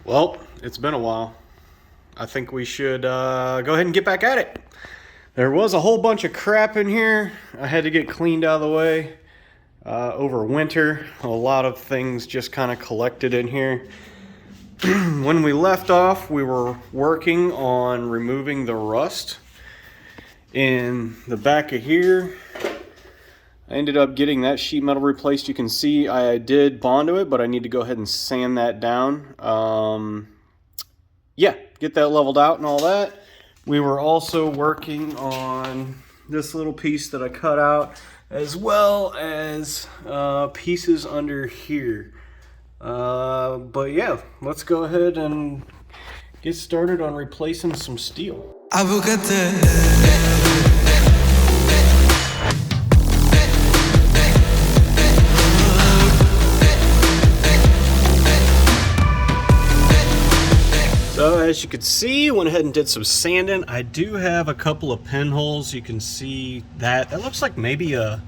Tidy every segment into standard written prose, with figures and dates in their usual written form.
Well, it's been a while. I think we should go ahead and get back at it. There was a whole bunch of crap in here. I had to get cleaned out of the way over winter. A lot of things just kind of collected in here. When we left off, we were working on removing the rust in the back of here. I ended up getting that sheet metal replaced. You can see I did Bondo it, but I need to go ahead and sand that down. Yeah, get that leveled out and all that. We were also working on this little piece that I cut out, as well as pieces under here. But yeah, let's go ahead and get started on replacing some steel. So as you can see, went ahead and did some sanding. I do have a couple of pinholes. You can see that. That looks like maybe a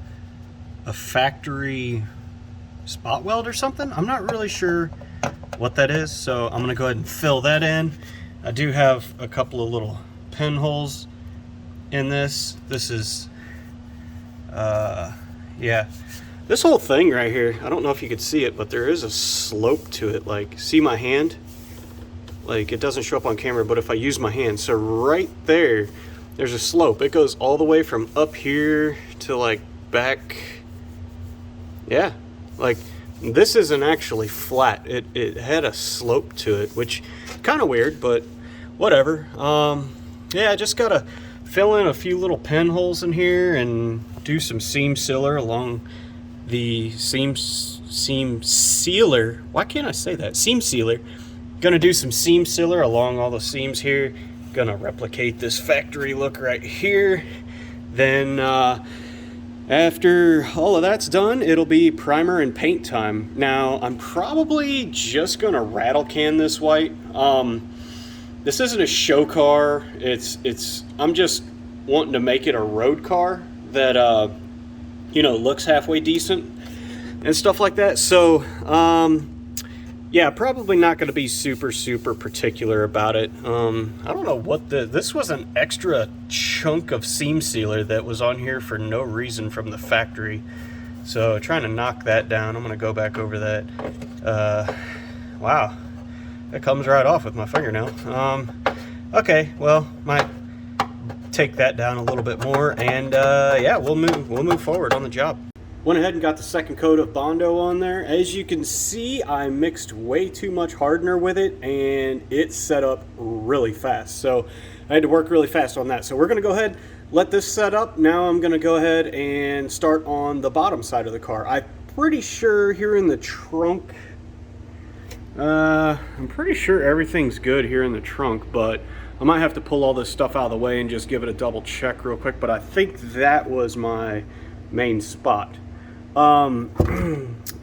factory spot weld or something. I'm not really sure what that is, so I'm gonna go ahead and fill that in. I do have a couple of little pinholes in this. This is, yeah. This whole thing right here, I don't know if you could see it, but there is a slope to it. Like, see my hand? Like, it doesn't show up on camera, but if I use my hand, so right there, there's a slope. It goes all the way from up here to like back. Yeah, like this isn't actually flat. It had a slope to it, which kind of weird, but whatever. Yeah, I just gotta fill in a few little pinholes in here and do some seam sealer along the seam sealer. Why can't I say that? Seam sealer. Gonna do some seam sealer along all the seams here. Gonna replicate this factory look right here. Then after all of that's done, it'll be primer and paint time. Now I'm probably just gonna rattle can this white. This isn't a show car. I'm just wanting to make it a road car that you know, looks halfway decent and stuff like that. So yeah, probably not going to be super particular about it. I don't know what this was an extra chunk of seam sealer that was on here for no reason from the factory. So trying to knock that down. I'm going to go back over that. Wow, that comes right off with my fingernail. Okay, well, might take that down a little bit more, and yeah, we'll move forward on the job. Went ahead and got the second coat of Bondo on there. As you can see, I mixed way too much hardener with it, and it set up really fast. So I had to work really fast on that. So we're gonna go ahead, let this set up. Now I'm gonna go ahead and start on the bottom side of the car. I'm pretty sure here in the trunk, I'm pretty sure everything's good here in the trunk, but I might have to pull all this stuff out of the way and just give it a double check real quick. But I think that was my main spot.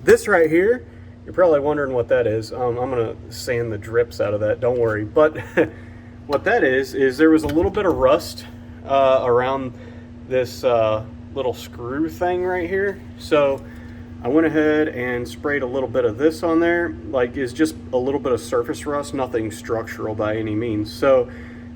This right here, you're probably wondering what that is. I'm gonna sand the drips out of that, don't worry. But what that is there was a little bit of rust around this little screw thing right here. So I went ahead and sprayed a little bit of this on there. Like, it's just a little bit of surface rust, nothing structural by any means. So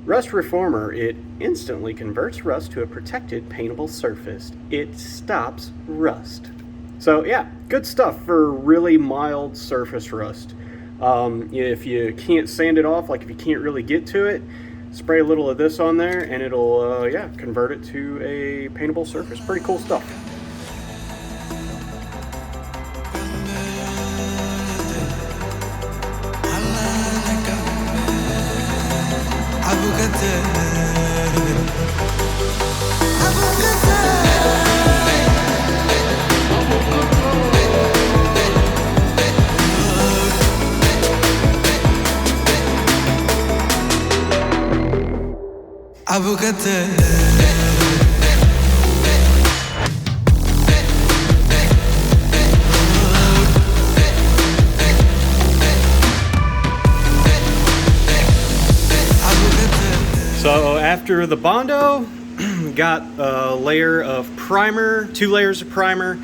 Rust Reformer, it instantly converts rust to a protected paintable surface. It stops rust. So yeah, good stuff for really mild surface rust. If you can't sand it off, like if you can't really get to it, spray a little of this on there and it'll yeah, convert it to a paintable surface. Pretty cool stuff. So after the Bondo, got a layer of primer, 2 layers of primer,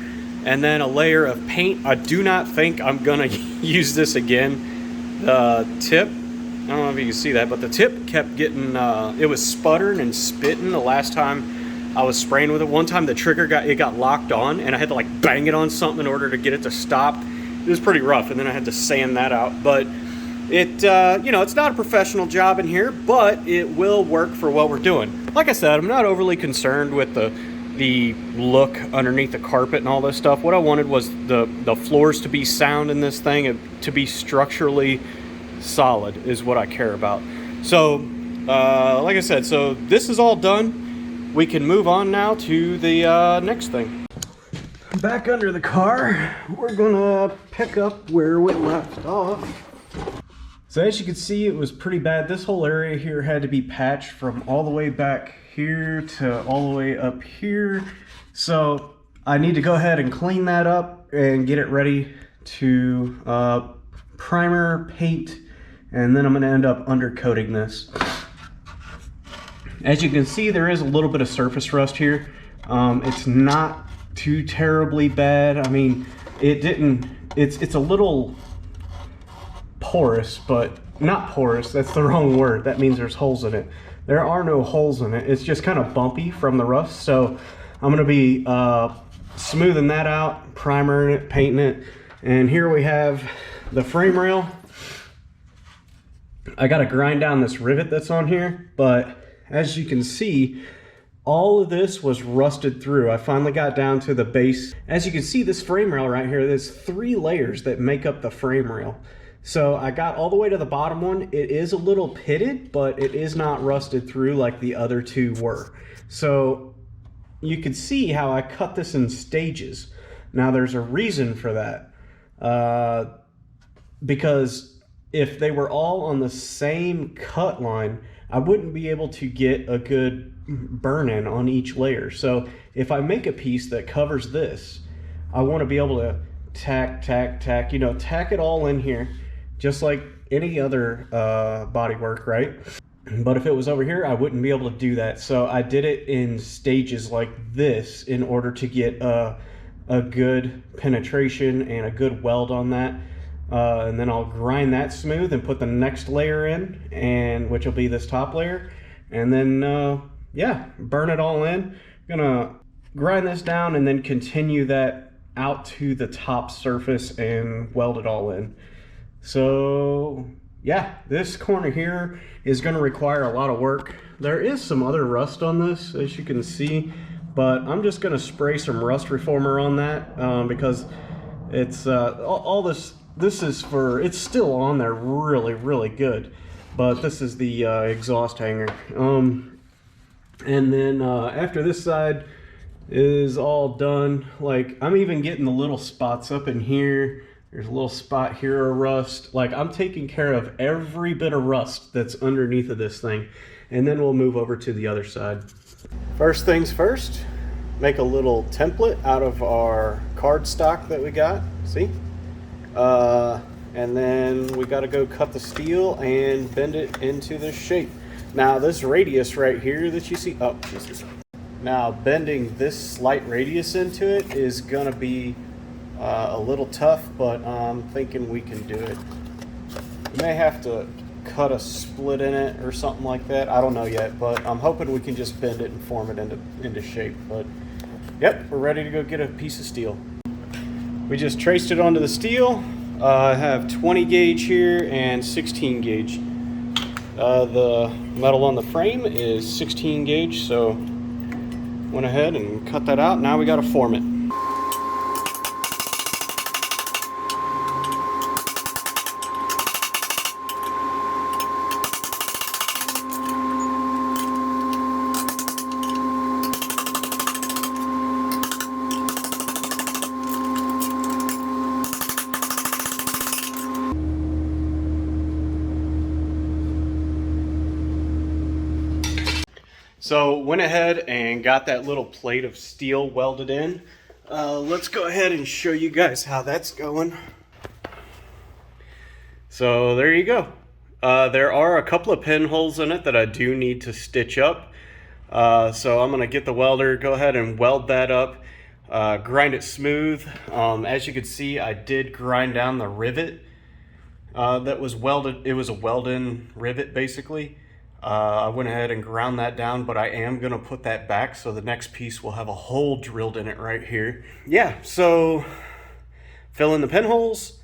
and then a layer of paint. I do not think I'm gonna use this again. the tip, I don't know if you can see that, but the tip kept getting, it was sputtering and spitting the last time I was spraying with it. One time the trigger got locked on, and I had to like bang it on something in order to get it to stop. It was pretty rough, and then I had to sand that out. But it, you know, it's not a professional job in here, but it will work for what we're doing. Like I said, I'm not overly concerned with the look underneath the carpet and all this stuff. What I wanted was the floors to be sound in this thing and to be structurally solid is what I care about. So, like I said, so this is all done. We can move on now to the next thing. Back under the car, we're gonna pick up where we left off. So as you can see, it was pretty bad. This whole area here had to be patched from all the way back here to all the way up here. So I need to go ahead and clean that up and get it ready to primer, paint, and then I'm going to end up undercoating this. As you can see, there is a little bit of surface rust here. It's not too terribly bad. I mean, it's a little porous, but not porous, that's the wrong word. That means there's holes in it. There are no holes in it. It's just kind of bumpy from the rust. So I'm going to be smoothing that out, primering it, painting it. And here we have the frame rail. I got to grind down this rivet that's on here, but as you can see, all of this was rusted through. I finally got down to the base. As you can see, this frame rail right here, there's 3 layers that make up the frame rail. So I got all the way to the bottom one. It is a little pitted, but it is not rusted through like the other 2 were. So you can see how I cut this in stages. Now there's a reason for that. Because if they were all on the same cut line, I wouldn't be able to get a good burn-in on each layer. So if I make a piece that covers this, I want to be able to tack, you know, tack it all in here, just like any other bodywork, right? But if it was over here, I wouldn't be able to do that. So I did it in stages like this in order to get a good penetration and a good weld on that. And then I'll grind that smooth and put the next layer in, and which will be this top layer. And then, yeah, burn it all in. I'm gonna grind this down and then continue that out to the top surface and weld it all in. So yeah, this corner here is going to require a lot of work. There is some other rust on this, as you can see, but I'm just going to spray some rust reformer on that because it's all this is for, it's still on there really good, but this is the exhaust hanger. And then after this side is all done, like I'm even getting the little spots up in here. There's a little spot here of rust. Like I'm taking care of every bit of rust that's underneath of this thing. And then we'll move over to the other side. First things first, make a little template out of our cardstock that we got, see? And then we gotta go cut the steel and bend it into this shape. Now this radius right here that you see, oh, Jesus. Now bending this slight radius into it is gonna be a little tough, but I'm thinking we can do it. We may have to cut a split in it or something like that. I don't know yet, but I'm hoping we can just bend it and form it into shape. But yep, we're ready to go get a piece of steel. We just traced it onto the steel. I have 20 gauge here and 16 gauge. The metal on the frame is 16 gauge, so went ahead and cut that out. Now we got to form it. So went ahead and got that little plate of steel welded in. Let's go ahead and show you guys how that's going. So there you go. There are a couple of pinholes in it that I do need to stitch up. So I'm going to get the welder, go ahead and weld that up, grind it smooth. As you can see, I did grind down the rivet. that was welded. It was a Welding rivet, basically. I went ahead and ground that down, but I am going to put that back, so the next piece will have a hole drilled in it right here. Yeah, so fill in the pinholes,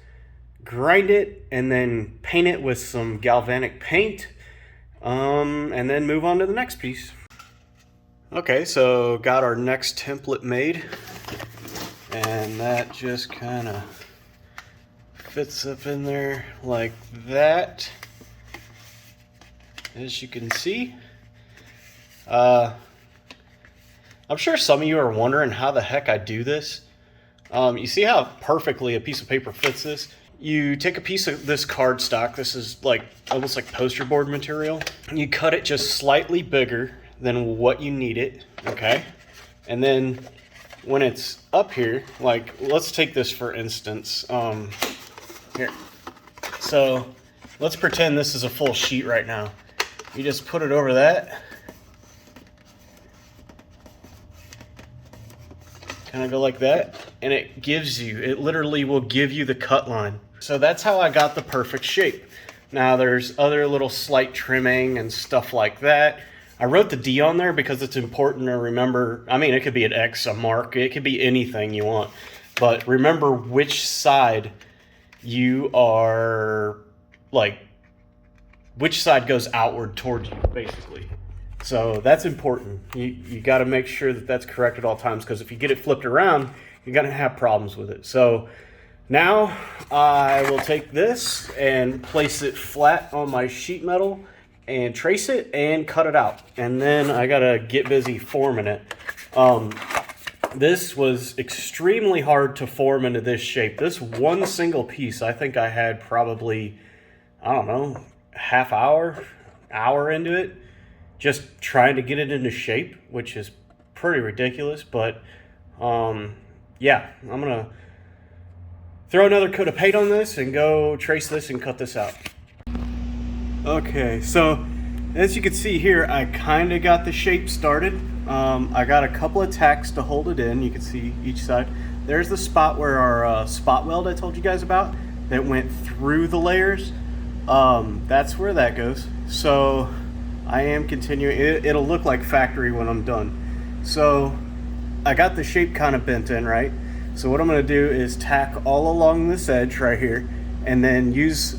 grind it, and then paint it with some galvanic paint, and then move on to the next piece. Okay, so got our next template made, and that just kind of fits up in there like that. As you can see, I'm sure some of you are wondering how the heck I do this. You see how perfectly a piece of paper fits this? You take a piece of this cardstock. This is like almost like poster board material. You cut it just slightly bigger than what you need it, okay? And then when it's up here, like let's take this for instance. Here. So let's pretend this is a full sheet right now. You just put it over that. Kind of go like that. And it gives you, it literally will give you the cut line. So that's how I got the perfect shape. Now there's other little slight trimming and stuff like that. I wrote the D on there because it's important to remember. I mean, it could be an X, a mark, it could be anything you want. But remember which side you are, like, which side goes outward towards you, basically. So that's important. You got to make sure that that's correct at all times, because if you get it flipped around, you're going to have problems with it. So now I will take this and place it flat on my sheet metal and trace it and cut it out. And then I got to get busy forming it. This was extremely hard to form into this shape. This one single piece, I think I had probably, I don't know, half hour into it, just trying to get it into shape, which is pretty ridiculous. But yeah, I'm gonna throw another coat of paint on this and go trace this and cut this out. Okay, so as you can see here, I kind of got the shape started. I got a couple of tacks to hold it in. You can see each side. There's the spot where our spot weld I told you guys about that went through the layers. That's where that goes. So I am continuing. It'll look like factory when I'm done. So I got the shape kind of bent in, right? So what I'm going to do is tack all along this edge right here, and then use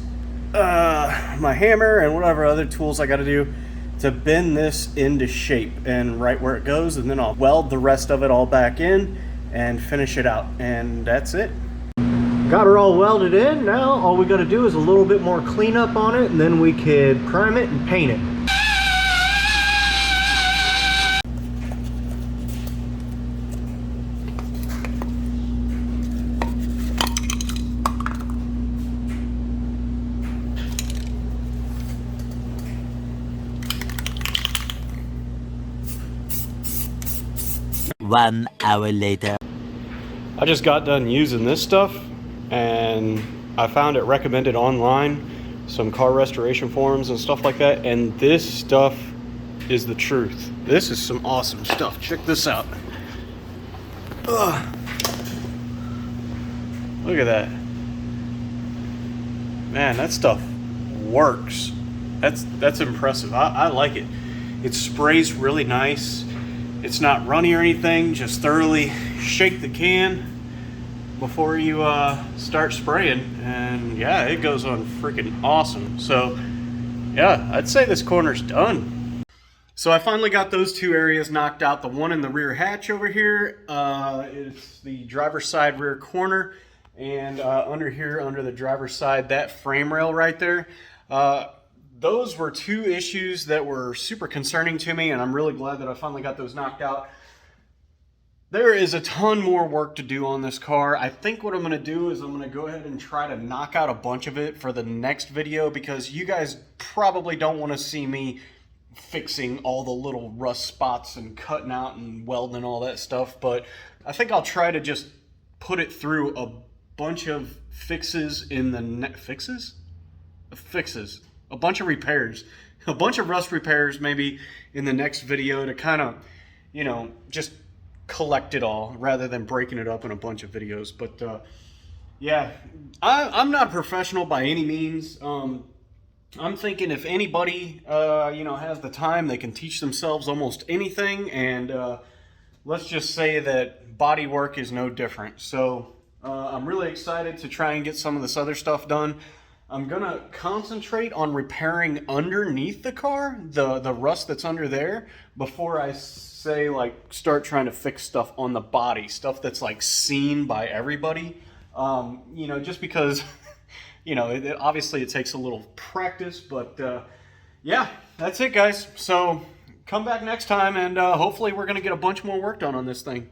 my hammer and whatever other tools I got to do to bend this into shape and right where it goes, and then I'll weld the rest of it all back in and finish it out, and that's it. Got her all welded in. Now all we got to do is a little bit more cleanup on it, and then we could prime it and paint it. One hour later. I just got done using this stuff, and I found it recommended online, some car restoration forums and stuff like that, and this stuff is the truth. This is some awesome stuff. Check this out. Ugh. Look at that. Man, that stuff works. That's impressive. I like it. It sprays really nice. It's not runny or anything. Just thoroughly shake the can before you start spraying, and yeah, it goes on freaking awesome. So yeah, I'd say this corner's done. So I finally got those two areas knocked out. The one in the rear hatch over here is the driver's side rear corner, and under here, under the driver's side, that frame rail right there. Those were two issues that were super concerning to me, and I'm really glad that I finally got those knocked out. There is a ton more work to do on this car. I think what I'm going to do is I'm going to go ahead and try to knock out a bunch of it for the next video, because you guys probably don't want to see me fixing all the little rust spots and cutting out and welding all that stuff. But I think I'll try to just put it through a bunch of fixes in the a bunch of repairs, a bunch of rust repairs maybe in the next video, to kind of, you know, just collect it all rather than breaking it up in a bunch of videos. But Yeah, I'm not a professional by any means. I'm thinking if anybody, has the time, they can teach themselves almost anything, and let's just say that body work is no different. So I'm really excited to try and get some of this other stuff done. I'm gonna concentrate on repairing underneath the car, the rust that's under there, before I say like start trying to fix stuff on the body, stuff that's like seen by everybody. Just because obviously it takes a little practice, but yeah, that's it, guys. So come back next time, and hopefully we're gonna get a bunch more work done on this thing.